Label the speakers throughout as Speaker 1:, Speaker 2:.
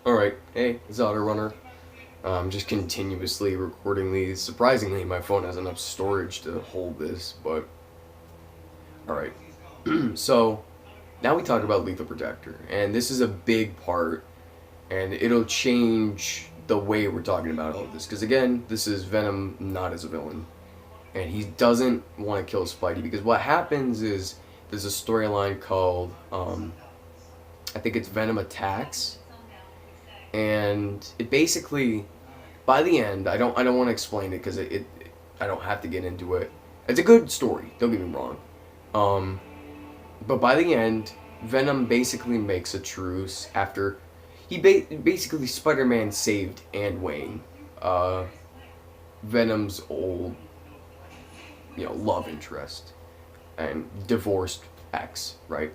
Speaker 1: Alright, hey, it's Runner. I'm just continuously recording these. Surprisingly, my phone has enough storage to hold this, but. Alright. So, now we talk about Lethal Protector, and this is a big part, and it'll change the way we're talking about all of this. Because again, this is Venom not as a villain. And he doesn't want to kill Spidey, because what happens is there's a storyline called, I think it's Venom Attacks, and it basically by the end, I don't want to explain it because I don't have to get into it. It's a good story. Don't get me wrong. Um, but by the end, Venom basically makes a truce after basically Spider-Man saved Aunt Wayne, uh, Venom's old love interest and divorced ex, right?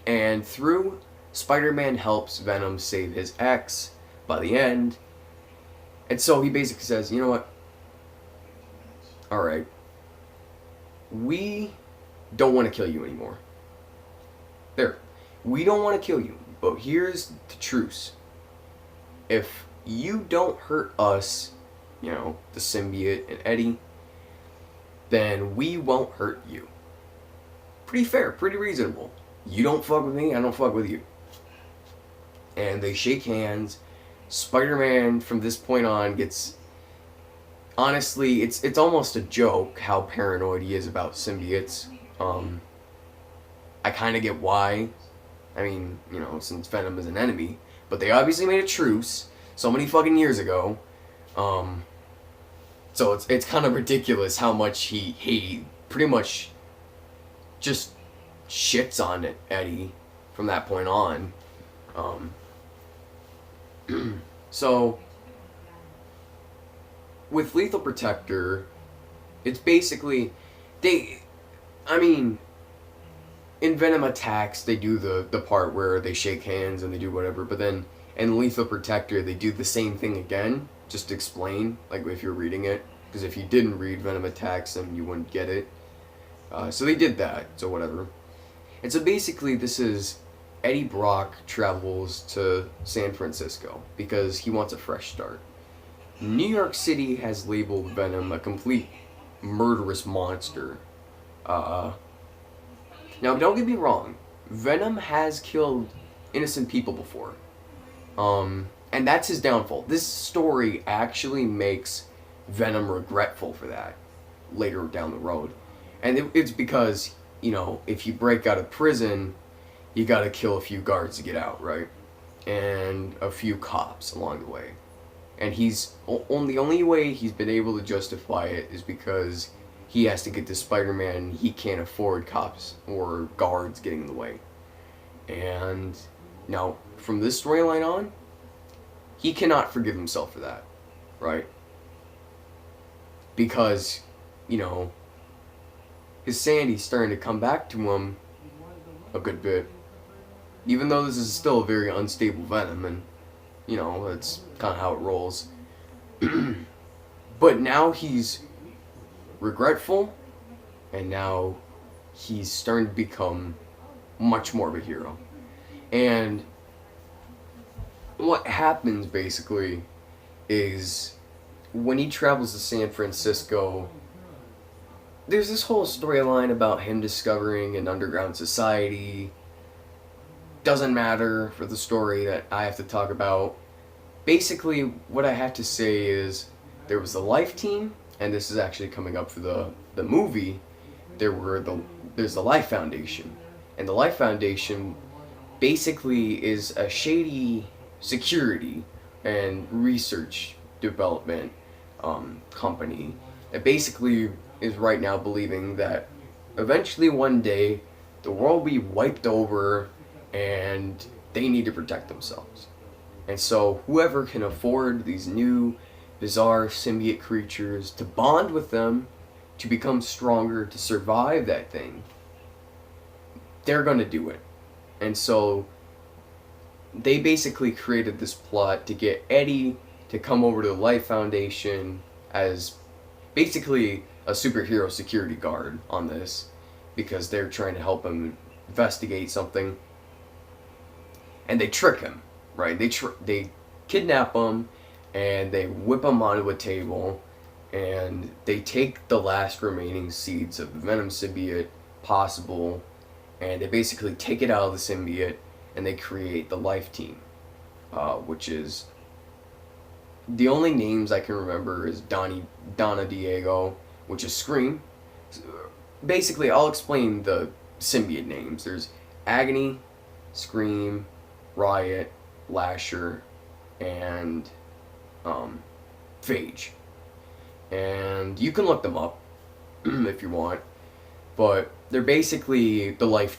Speaker 1: And through Spider-Man helps Venom save his ex by the end. And so he basically says, you know what? Alright. We don't want to kill you anymore. There. We don't want to kill you. But here's the truce. If you don't hurt us, the symbiote and Eddie, then we won't hurt you. Pretty fair, pretty reasonable. You don't fuck with me, I don't fuck with you. And they shake hands. Spider-Man from this point on gets, honestly, it's almost a joke how paranoid he is about symbiotes. I kind of get why. I mean, since Venom is an enemy, but they obviously made a truce so many fucking years ago. So it's kind of ridiculous how much he pretty much just shits on Eddie from that point on. So, with Lethal Protector, it's basically, I mean, in Venom Attacks, they do the part where they shake hands and they do whatever, but then in Lethal Protector, they do the same thing again, just to explain, like if you're reading it, because if you didn't read Venom Attacks, then you wouldn't get it. So they did that, so whatever. And so basically, this is Eddie Brock travels to San Francisco because he wants a fresh start. New York City has labeled Venom a complete murderous monster. Now, don't get me wrong, Venom has killed innocent people before. And that's his downfall. This story actually makes Venom regretful for that later down the road. And it's because, if you break out of prison, you gotta kill a few guards to get out, right? And a few cops along the way. And the only way he's been able to justify it is because he has to get to Spider-Man and he can't afford cops or guards getting in the way. And now, from this storyline on, he cannot forgive himself for that, right? Because, his sanity's starting to come back to him a good bit. Even though this is still a very unstable Venom, and, that's kind of how it rolls. But now he's regretful, and now he's starting to become much more of a hero. And what happens, basically, is when he travels to San Francisco, there's this whole storyline about him discovering an underground society. Doesn't matter for the story that I have to talk about. Basically, what I have to say is there was the Life Team, and this is actually coming up for the movie. There's the Life Foundation, and the Life Foundation basically is a shady security and research development company that basically is right now believing that eventually one day the world will be wiped over and they need to protect themselves. And so whoever can afford these new bizarre symbiote creatures to bond with them to become stronger to survive that thing, they're going to do it. And so they basically created this plot to get Eddie to come over to the Life Foundation as basically a superhero security guard on this because they're trying to help him investigate something. And they trick him. right? They kidnap him, and they whip him onto a table, and they take the last remaining seeds of the Venom symbiote possible, and they basically take it out of the symbiote, and they create the Life Team, which is the only names I can remember is Donna Diego, which is Scream. Basically, I'll explain the symbiote names. There's Agony, Scream, Riot, Lasher, and Phage. And you can look them up if you want, but they're basically the Life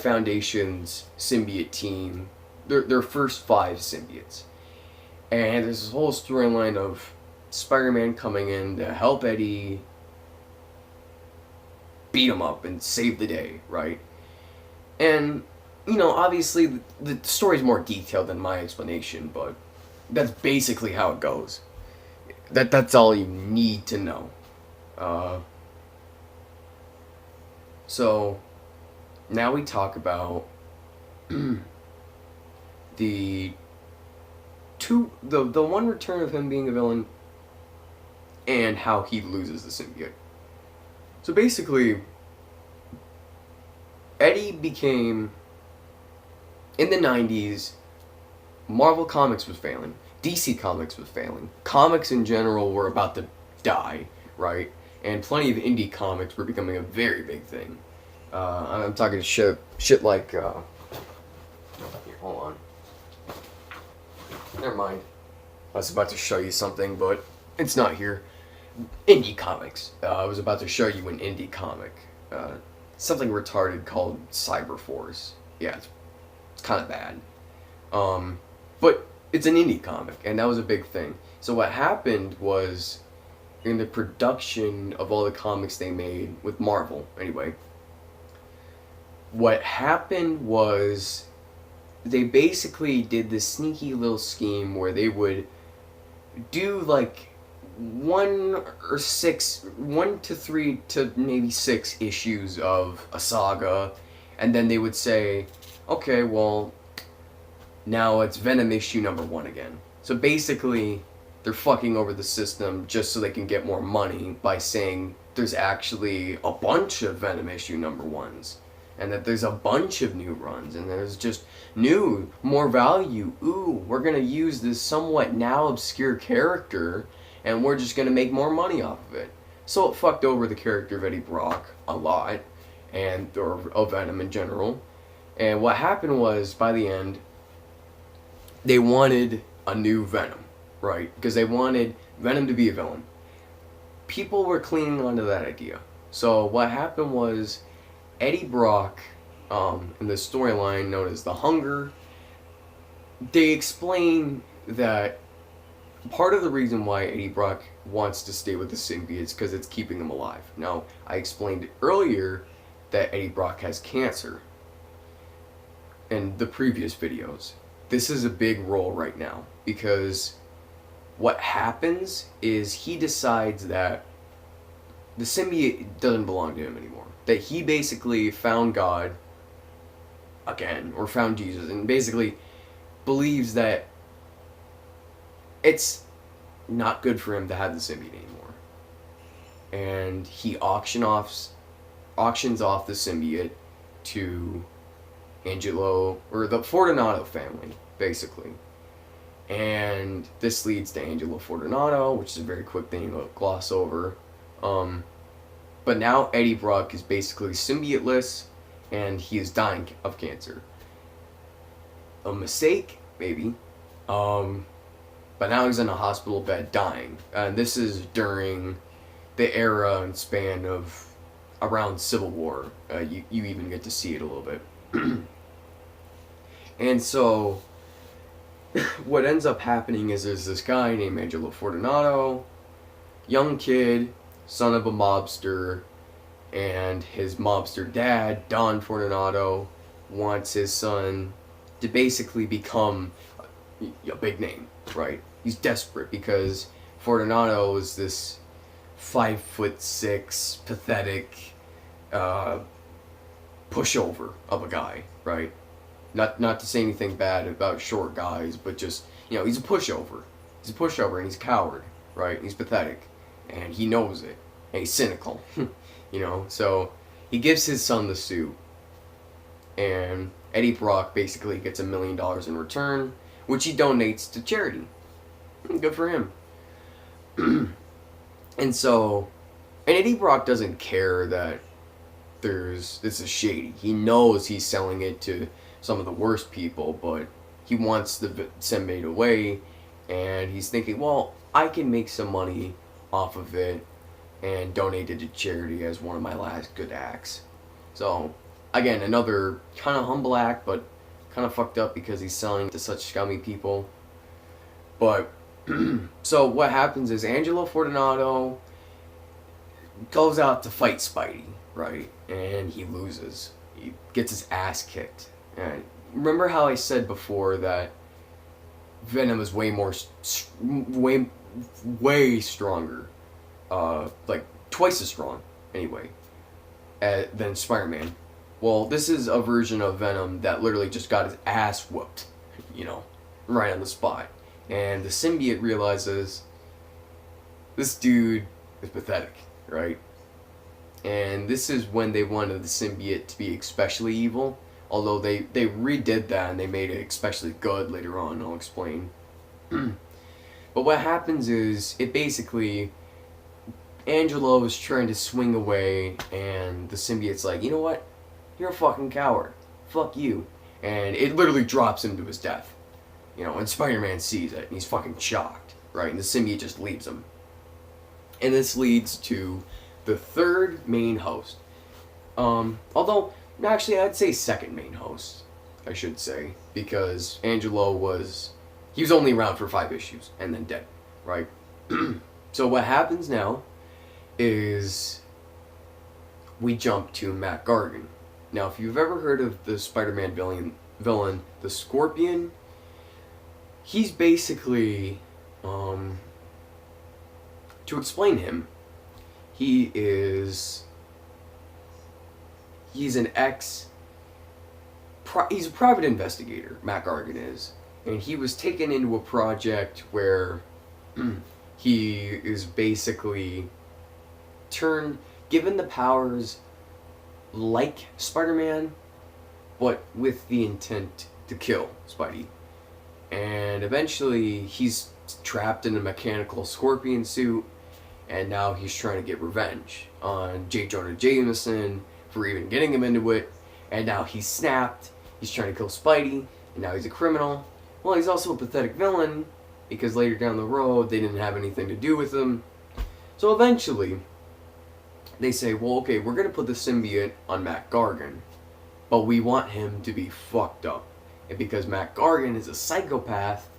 Speaker 1: Foundation's symbiote team. Their first 5 symbiotes, and there's this whole storyline of Spider-Man coming in to help Eddie beat him up and save the day, right? And obviously the story's more detailed than my explanation, but that's basically how it goes. That's all you need to know. So now we talk about the one return of him being a villain and how he loses the symbiote. So basically, Eddie became, in the 90s, Marvel Comics was failing. DC Comics was failing. Comics in general were about to die, right? And plenty of indie comics were becoming a very big thing. I'm talking shit like, here, hold on. Never mind. I was about to show you something, but it's not here. Indie comics. I was about to show you an indie comic. Something retarded called Cyberforce. Yeah, it's kind of bad. But it's an indie comic, and that was a big thing. So what happened was, in the production of all the comics they made, with Marvel, anyway, what happened was they basically did this sneaky little scheme where they would do like 1 to 3 to maybe 6 issues of a saga, and then they would say, okay, well, now it's Venom issue number 1 again. So basically, they're fucking over the system just so they can get more money by saying there's actually a bunch of Venom issue number 1s, and that there's a bunch of new runs, and there's just new, more value. Ooh, we're gonna use this somewhat now obscure character, and we're just gonna make more money off of it. So it fucked over the character of Eddie Brock a lot, or of Venom in general. And what happened was, by the end, they wanted a new Venom, right? Because they wanted Venom to be a villain. People were clinging onto that idea. So what happened was, Eddie Brock, in the storyline known as The Hunger, they explain that part of the reason why Eddie Brock wants to stay with the symbiote is because it's keeping him alive. Now, I explained earlier that Eddie Brock has cancer in the previous videos. This is a big role right now, because what happens is he decides that the symbiote doesn't belong to him anymore. That he basically found God again, or found Jesus, and basically believes that it's not good for him to have the symbiote anymore. And he auctions off the symbiote to Angelo, or the Fortunato family, basically. And this leads to Angelo Fortunato, which is a very quick thing to gloss over. But now Eddie Brock is basically symbioteless, and he is dying of cancer. A mistake, maybe. But now he's in a hospital bed dying. And this is during the era and span of around Civil War. You even get to see it a little bit. And so what ends up happening is there's this guy named Angelo Fortunato, young kid, son of a mobster, and his mobster dad, Don Fortunato, wants his son to basically become a big name, right? He's desperate because Fortunato is this 5'6", pathetic pushover of a guy, right? Not to say anything bad about short guys, but just, he's a pushover. He's a pushover and he's a coward, right? He's pathetic, and he knows it, and he's cynical, So he gives his son the suit, and Eddie Brock basically gets $1 million in return, which he donates to charity. Good for him. And Eddie Brock doesn't care that this is shady. He knows he's selling it to some of the worst people, but he wants the symbiote away, and he's thinking, well, I can make some money off of it and donate it to charity as one of my last good acts. So, again, another kind of humble act, but kind of fucked up because he's selling to such scummy people. But, so what happens is Angelo Fortunato goes out to fight Spidey, right? And he loses. He gets his ass kicked. And remember how I said before that Venom is way stronger, like twice as strong, anyway, than Spider-Man. Well, this is a version of Venom that literally just got his ass whooped, right on the spot. And the symbiote realizes this dude is pathetic, right? And this is when they wanted the symbiote to be especially evil. Although they redid that and they made it especially good later on. I'll explain. But what happens is, it basically, Angelo is trying to swing away, and the symbiote's like, you know what? You're a fucking coward. Fuck you. And it literally drops him to his death. And Spider-Man sees it, and he's fucking shocked, right? And the symbiote just leaves him. And this leads to the third main host. Although, actually, I'd say second main host, I should say. Because Angelo he was only around for 5 issues, and then dead, right? So what happens now is we jump to Matt Gargan. Now, if you've ever heard of the Spider-Man villain, the Scorpion, he's basically, to explain him, he's a private investigator, Matt Gargan is, and he was taken into a project where he is basically given the powers like Spider-Man, but with the intent to kill Spidey. And eventually he's trapped in a mechanical scorpion suit, and now he's trying to get revenge on J. Jonah Jameson for even getting him into it, and now he's snapped, he's trying to kill Spidey, and now he's a criminal. Well, he's also a pathetic villain, because later down the road, they didn't have anything to do with him. So eventually, they say, well, okay, we're going to put the symbiote on Matt Gargan, but we want him to be fucked up. And because Matt Gargan is a psychopath,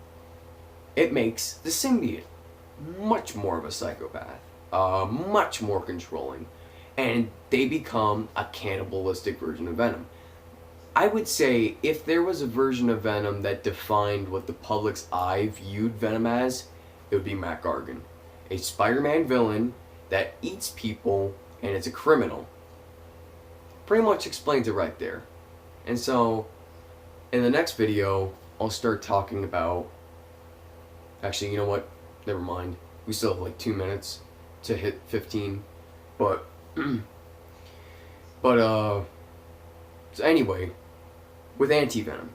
Speaker 1: it makes the symbiote much more of a psychopath, much more controlling, and they become a cannibalistic version of Venom. I would say if there was a version of Venom that defined what the public's eye viewed Venom as, it would be Matt Gargan. A Spider-Man villain that eats people and is a criminal. Pretty much explains it right there. And so, in the next video, I'll start talking about... Actually, you know what? Never mind. We still have like 2 minutes to hit 15. But... so anyway, with Anti-Venom.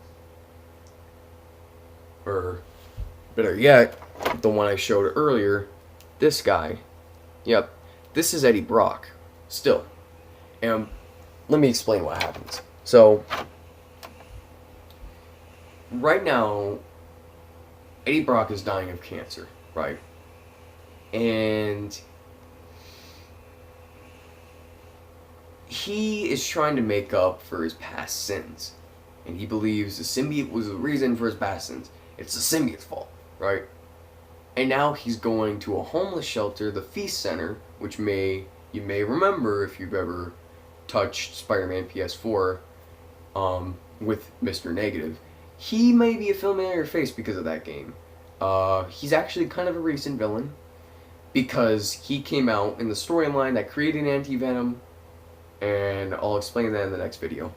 Speaker 1: Or, better yet, the one I showed earlier, this guy. Yep, this is Eddie Brock. Still. And let me explain what happens. So, right now, Eddie Brock is dying of cancer, right? And he is trying to make up for his past sins. And he believes the symbiote was the reason for his past sins. It's the symbiote's fault, right? And now he's going to a homeless shelter, the Feast Center, which you may remember if you've ever touched Spider-Man PS4 with Mr. Negative. He may be a familiar face because of that game. He's actually kind of a recent villain because he came out in the storyline that created Anti-Venom, and I'll explain that in the next video.